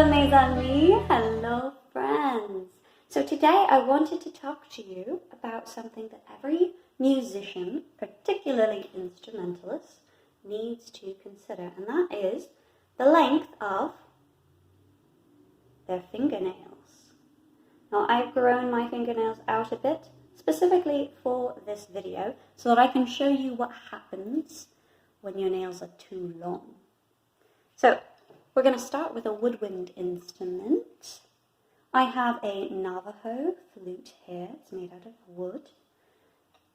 Hello mes amis, hello friends. So today I wanted to talk to you about something that every musician, particularly instrumentalist, needs to consider, and that is the length of their fingernails. Now I've grown my fingernails out a bit, specifically for this video, so that I can show you what happens when your nails are too long. So we're going to start with a woodwind instrument. I have a Navajo flute here. It's made out of wood.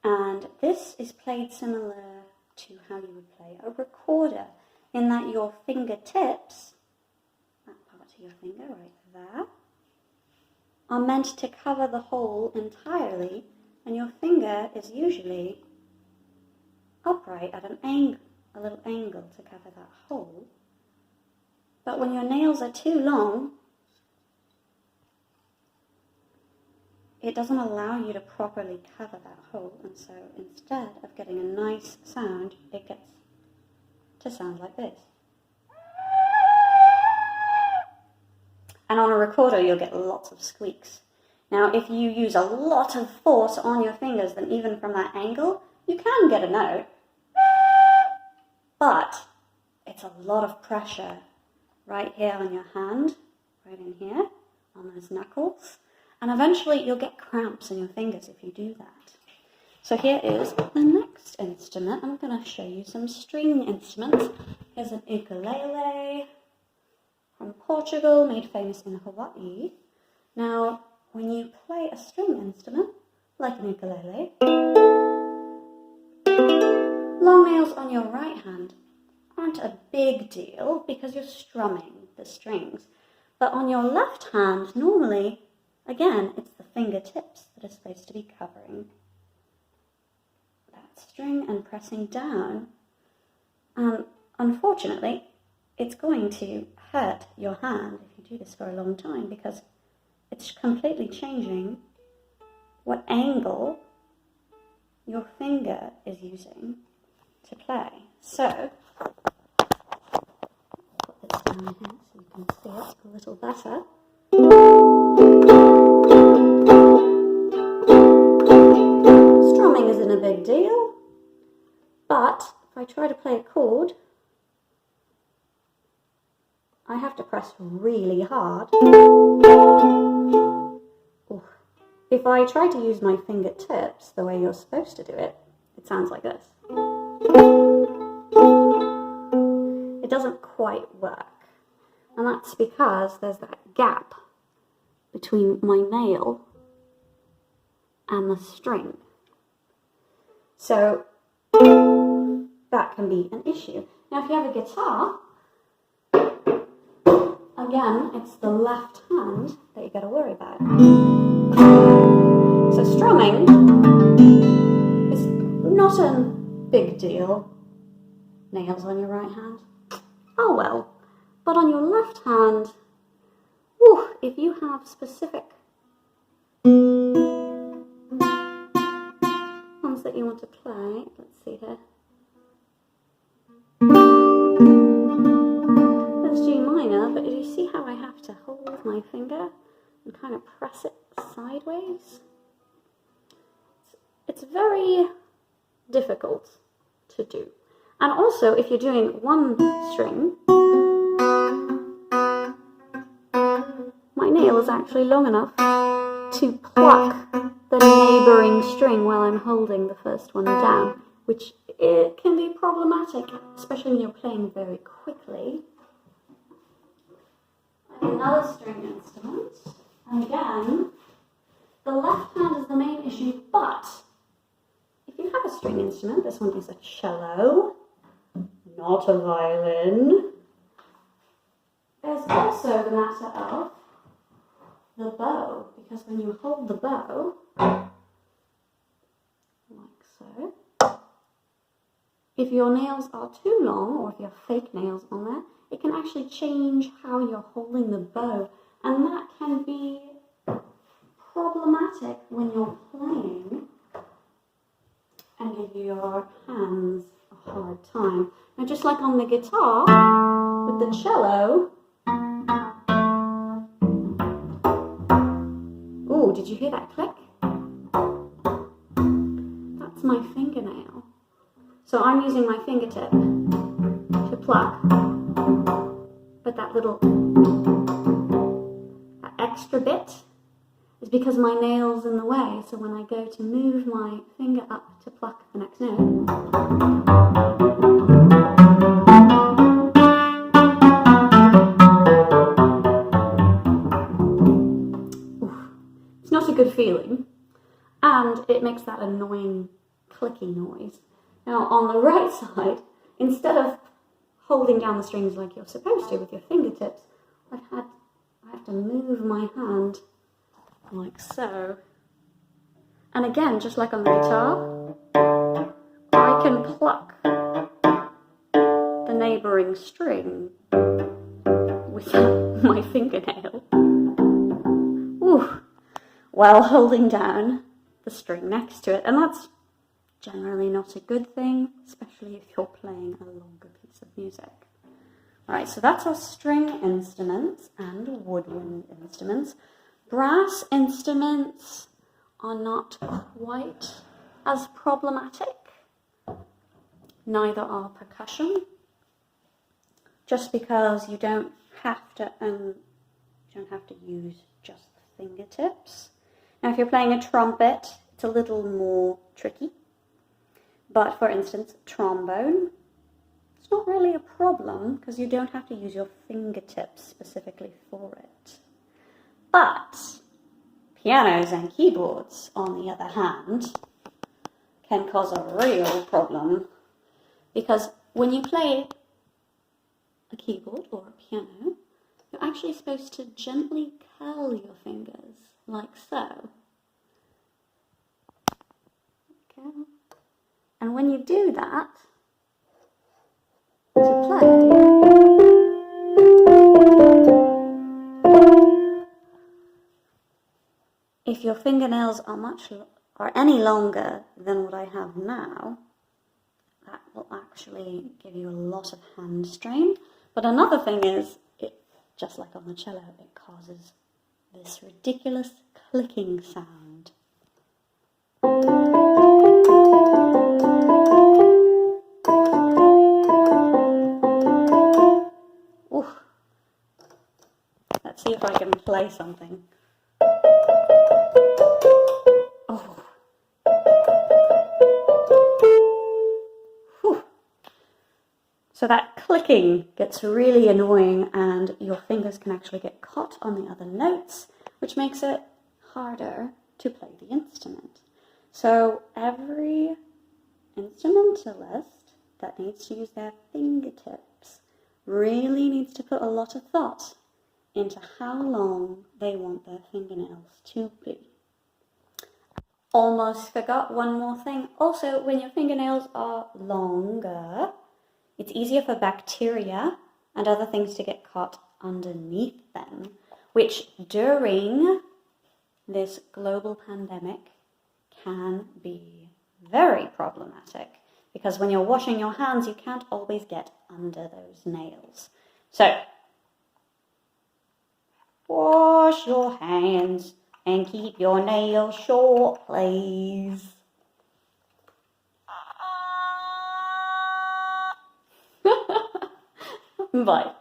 And this is played similar to how you would play a recorder, in that your fingertips, that part of your finger right there, are meant to cover the hole entirely, and your finger is usually upright at an angle, a little angle to cover that hole. But when your nails are too long, it doesn't allow you to properly cover that hole, and so instead of getting a nice sound, it gets to sound like this. And on a recorder, you'll get lots of squeaks. Now, if you use a lot of force on your fingers, then even from that angle, you can get a note. But it's a lot of pressure right here on your hand, right in here, on those knuckles. And eventually you'll get cramps in your fingers if you do that. So here is the next instrument. I'm going to show you some string instruments. Here's an ukulele from Portugal, made famous in Hawaii. Now, when you play a string instrument, like an ukulele, long nails on your right hand aren't a big deal because you're strumming the strings. But on your left hand, normally, again, it's the fingertips that are supposed to be covering that string and pressing down. Unfortunately, it's going to hurt your hand if you do this for a long time, because it's completely changing what angle your finger is using to play. So, put this down here so you can see it a little better. Strumming isn't a big deal, but if I try to play a chord, I have to press really hard. Ooh. If I try to use my fingertips the way you're supposed to do it, it sounds like this. It doesn't quite work, and that's because there's that gap between my nail and the string. So that can be an issue. Now if you have a guitar, again, it's the left hand that you got to worry about. So strumming is not a big deal. Nails on your right hand, oh well. But on your left hand, whew, if you have specific ones that you want to play, let's see here. There's G minor, but do you see how I have to hold my finger and kind of press it sideways? It's very difficult to do. And also, if you're doing one string, my nail is actually long enough to pluck the neighbouring string while I'm holding the first one down, which it can be problematic, especially when you're playing very quickly. Another string instrument, and again, the left hand is the main issue, but if you have a string instrument, this one is a cello, not a violin. There's also the matter of the bow, because when you hold the bow, like so, if your nails are too long, or if you have fake nails on there, it can actually change how you're holding the bow, and that can be problematic when you're playing and give your hands a hard time. Now, just like on the guitar, with the cello, Oh, did you hear that click? That's my fingernail. So I'm using my fingertip to pluck, but that extra bit is because my nail's in the way. So when I go to move my finger up to pluck the next note, it's not a good feeling, and it makes that annoying clicky noise. Now on the right side, instead of holding down the strings like you're supposed to with your fingertips, I have to move my hand like so. And again, just like on the guitar, I can pluck the neighbouring string with my fingernail. Ooh, while holding down the string next to it. And that's generally not a good thing, especially if you're playing a longer piece of music. Alright, so that's our string instruments and woodwind instruments. Brass instruments are not quite as problematic. Neither are percussion, just because you don't have to use just the fingertips. Now, if you're playing a trumpet, it's a little more tricky. But for instance, trombone, it's not really a problem because you don't have to use your fingertips specifically for it. But pianos and keyboards, on the other hand, can cause a real problem, because when you play a keyboard or a piano, you're actually supposed to gently curl your fingers, like so. Okay. And when you do that, to play, if your fingernails are any longer than what I have now, that will actually give you a lot of hand strain. But another thing is, just like on the cello, it causes this ridiculous clicking sound. Ooh. Let's see if I can play something. Oh. Whew. So that clicking gets really annoying, and your fingers can actually get caught on the other notes, which makes it harder to play the instrument. So every instrumentalist that needs to use their fingertips really needs to put a lot of thought into how long they want their fingernails to be. Almost forgot one more thing. Also, when your fingernails are longer, it's easier for bacteria and other things to get caught underneath them, which during this global pandemic can be very problematic, because when you're washing your hands, you can't always get under those nails. So, wash your hands and keep your nails short, please. Bye.